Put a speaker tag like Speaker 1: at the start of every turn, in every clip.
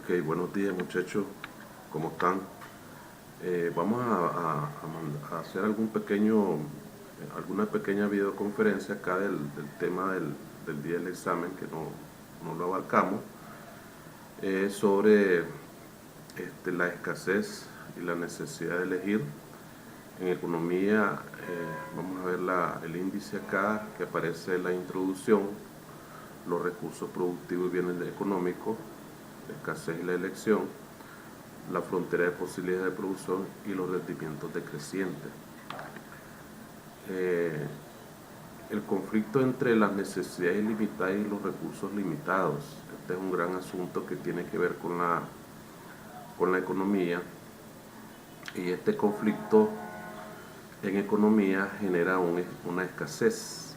Speaker 1: Ok, buenos días muchachos, ¿cómo están? Vamos a hacer alguna pequeña videoconferencia acá del tema del día del examen, que no lo abarcamos, sobre la escasez y la necesidad de elegir. En economía, vamos a ver el índice acá que aparece en la introducción: los recursos productivos y bienes económicos, la escasez y la elección, la frontera de posibilidades de producción y los rendimientos decrecientes. El conflicto entre las necesidades ilimitadas y los recursos limitados. Este es un gran asunto que tiene que ver con la economía, y este conflicto en economía genera una escasez.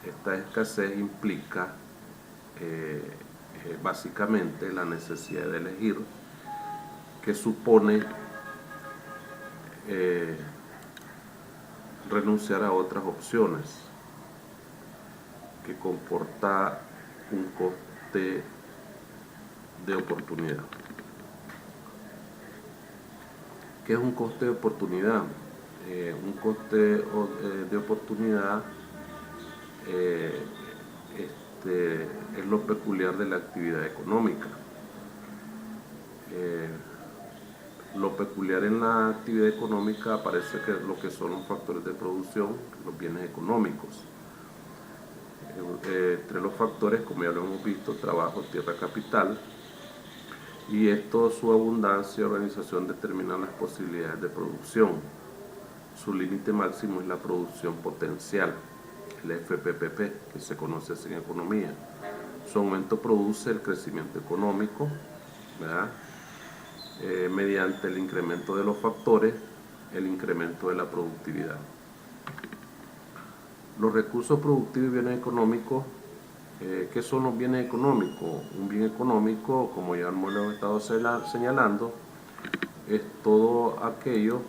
Speaker 1: Esta escasez implica básicamente la necesidad de elegir, que supone renunciar a otras opciones, que comporta un coste de oportunidad. ¿Qué es un coste de oportunidad? Un coste de oportunidad es lo peculiar de la actividad económica. Lo peculiar en la actividad económica aparece que lo que son los factores de producción, los bienes económicos. Entre los factores, como ya lo hemos visto: trabajo, tierra, capital, y esto, su abundancia y organización, determinan las posibilidades de producción. Su límite máximo es la producción potencial, el FPPP, que se conoce así en economía. Su aumento produce el crecimiento económico, ¿verdad? Mediante el incremento de los factores, el incremento de la productividad. Los recursos productivos y bienes económicos. ¿Qué son los bienes económicos? Un bien económico, como ya hemos estado señalando, es todo aquello,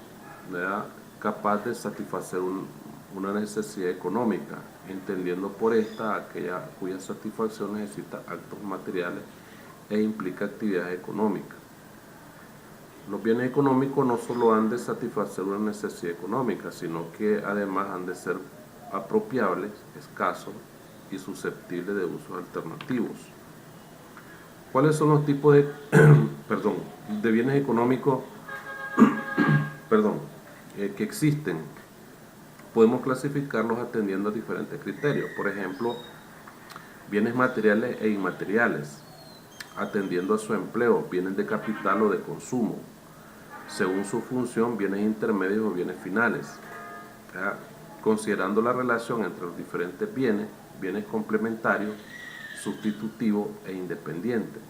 Speaker 1: ¿verdad?, capaz de satisfacer una necesidad económica, entendiendo por esta aquella cuya satisfacción necesita actos materiales e implica actividades económicas. Los bienes económicos no solo han de satisfacer una necesidad económica, sino que además han de ser apropiables, escasos y susceptibles de usos alternativos. ¿Cuáles son los tipos de, de bienes económicos que existen? Podemos clasificarlos atendiendo a diferentes criterios. Por ejemplo, bienes materiales e inmateriales, atendiendo a su empleo, bienes de capital o de consumo. Según su función, bienes intermedios o bienes finales. Considerando la relación entre los diferentes bienes complementarios, sustitutivos e independientes.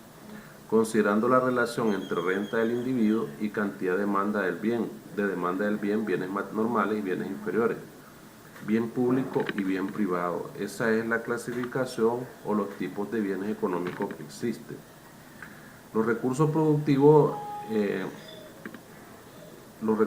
Speaker 1: Considerando la relación entre renta del individuo y cantidad de demanda del bien, bienes normales y bienes inferiores, bien público y bien privado. Esa es la clasificación o los tipos de bienes económicos que existen. Los recursos productivos, Los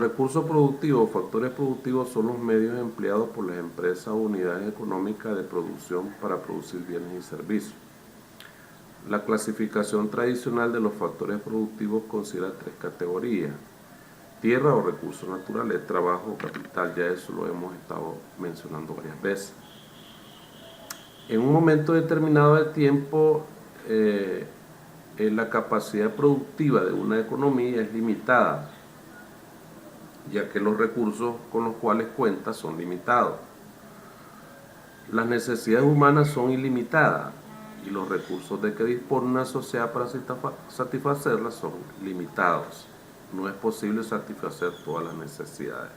Speaker 1: recursos productivos, factores productivos, son los medios empleados por las empresas o unidades económicas de producción para producir bienes y servicios. La clasificación tradicional de los factores productivos considera tres categorías: tierra o recursos naturales, trabajo o capital. Ya eso lo hemos estado mencionando varias veces. En un momento determinado de tiempo, la capacidad productiva de una economía es limitada, ya que los recursos con los cuales cuenta son limitados. Las necesidades humanas son ilimitadas y los recursos de que dispone una sociedad para satisfacerlas son limitados. No es posible satisfacer todas las necesidades.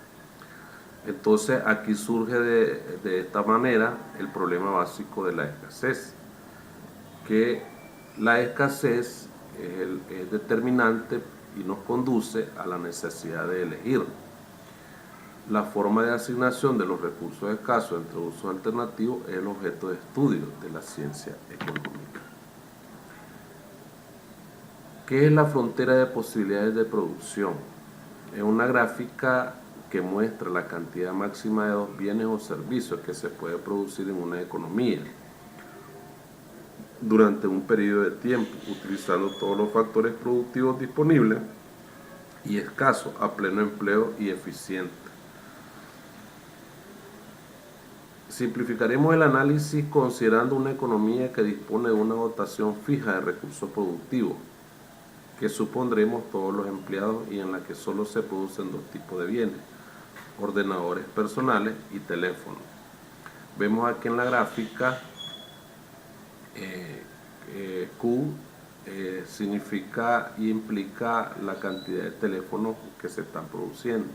Speaker 1: Entonces aquí surge de esta manera el problema básico de la escasez, que la escasez es determinante y nos conduce a la necesidad de elegir. La forma de asignación de los recursos escasos entre usos alternativos es el objeto de estudio de la ciencia económica. ¿Qué es la frontera de posibilidades de producción? Es una gráfica que muestra la cantidad máxima de dos bienes o servicios que se puede producir en una economía durante un periodo de tiempo, utilizando todos los factores productivos disponibles y escasos a pleno empleo y eficiente. Simplificaremos el análisis considerando una economía que dispone de una dotación fija de recursos productivos, que supondremos todos los empleados y en la que solo se producen dos tipos de bienes: ordenadores personales y teléfonos. Vemos aquí en la gráfica Q significa y implica la cantidad de teléfonos que se están produciendo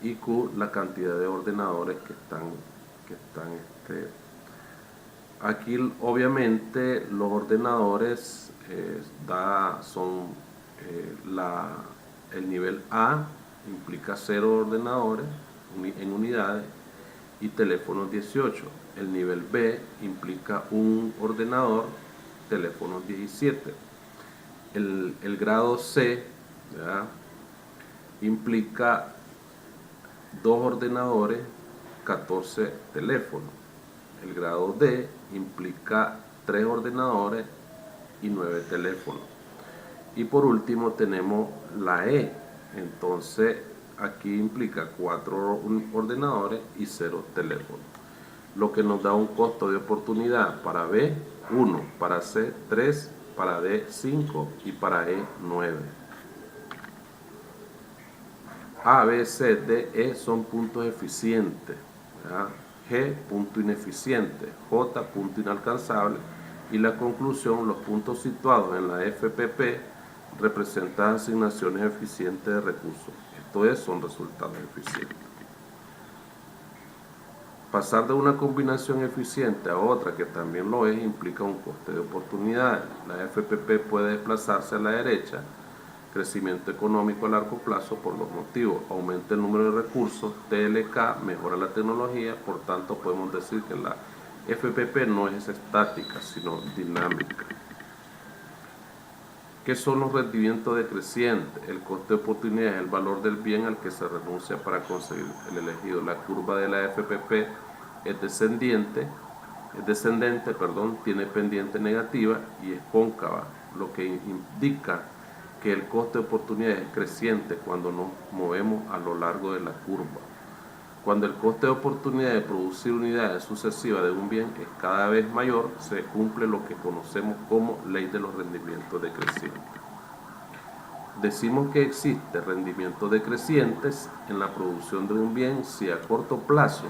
Speaker 1: y Q la cantidad de ordenadores que están aquí obviamente los ordenadores son el nivel A implica 0 ordenadores en unidades y teléfonos 18. El nivel B implica un ordenador, teléfonos 17. El grado C, ¿verdad?, implica 2 ordenadores, 14 teléfonos. El grado D implica 3 ordenadores y 9 teléfonos. Y por último tenemos la E. Entonces aquí implica 4 ordenadores y 0 teléfonos, lo que nos da un costo de oportunidad para B 1, para C 3, para D 5 y para E 9. A, B, C, D, E son puntos eficientes, ¿verdad? G, punto ineficiente, J, punto inalcanzable, y la conclusión, los puntos situados en la FPP representan asignaciones eficientes de recursos. Esto son resultados eficientes. Pasar de una combinación eficiente a otra que también lo es implica un coste de oportunidades. La FPP puede desplazarse a la derecha, crecimiento económico a largo plazo, por dos motivos: aumenta el número de recursos, TLK mejora la tecnología. Por tanto, podemos decir que la FPP no es estática, sino dinámica. ¿Qué son los rendimientos decrecientes? El coste de oportunidad es el valor del bien al que se renuncia para conseguir el elegido. La curva de la FPP es descendente, tiene pendiente negativa y es cóncava, lo que indica que el coste de oportunidad es creciente cuando nos movemos a lo largo de la curva. Cuando el coste de oportunidad de producir unidades sucesivas de un bien es cada vez mayor, se cumple lo que conocemos como ley de los rendimientos decrecientes. Decimos que existe rendimientos decrecientes en la producción de un bien si a corto plazo,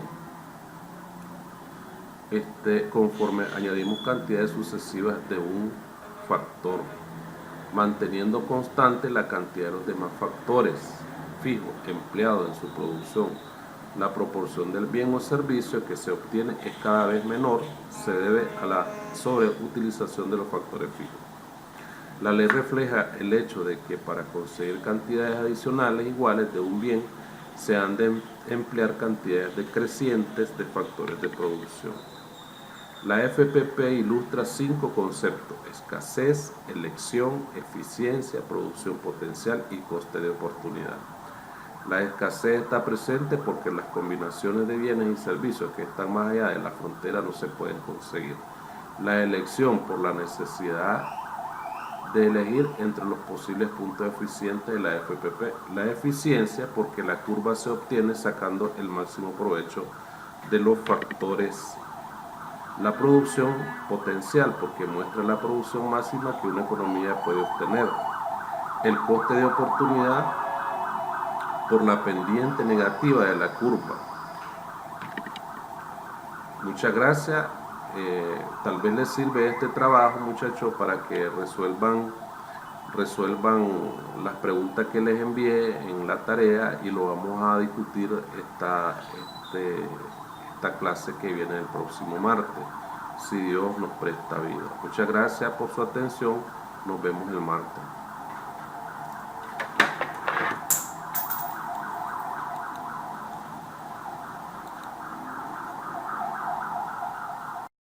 Speaker 1: conforme añadimos cantidades sucesivas de un factor, manteniendo constante la cantidad de los demás factores fijos empleados en su producción. La proporción del bien o servicio que se obtiene es cada vez menor, se debe a la sobreutilización de los factores fijos. La ley refleja el hecho de que para conseguir cantidades adicionales iguales de un bien se han de emplear cantidades decrecientes de factores de producción. La FPP ilustra 5 conceptos: escasez, elección, eficiencia, producción potencial y coste de oportunidad. La escasez está presente porque las combinaciones de bienes y servicios que están más allá de la frontera no se pueden conseguir. La elección por la necesidad de elegir entre los posibles puntos eficientes de la FPP. La eficiencia porque la curva se obtiene sacando el máximo provecho de los factores. La producción potencial porque muestra la producción máxima que una economía puede obtener. El coste de oportunidad por la pendiente negativa de la curva. Muchas gracias. Tal vez les sirve este trabajo, muchachos, para que resuelvan las preguntas que les envié en la tarea, y lo vamos a discutir esta clase que viene el próximo martes, si Dios nos presta vida. Muchas gracias por su atención. Nos vemos el martes.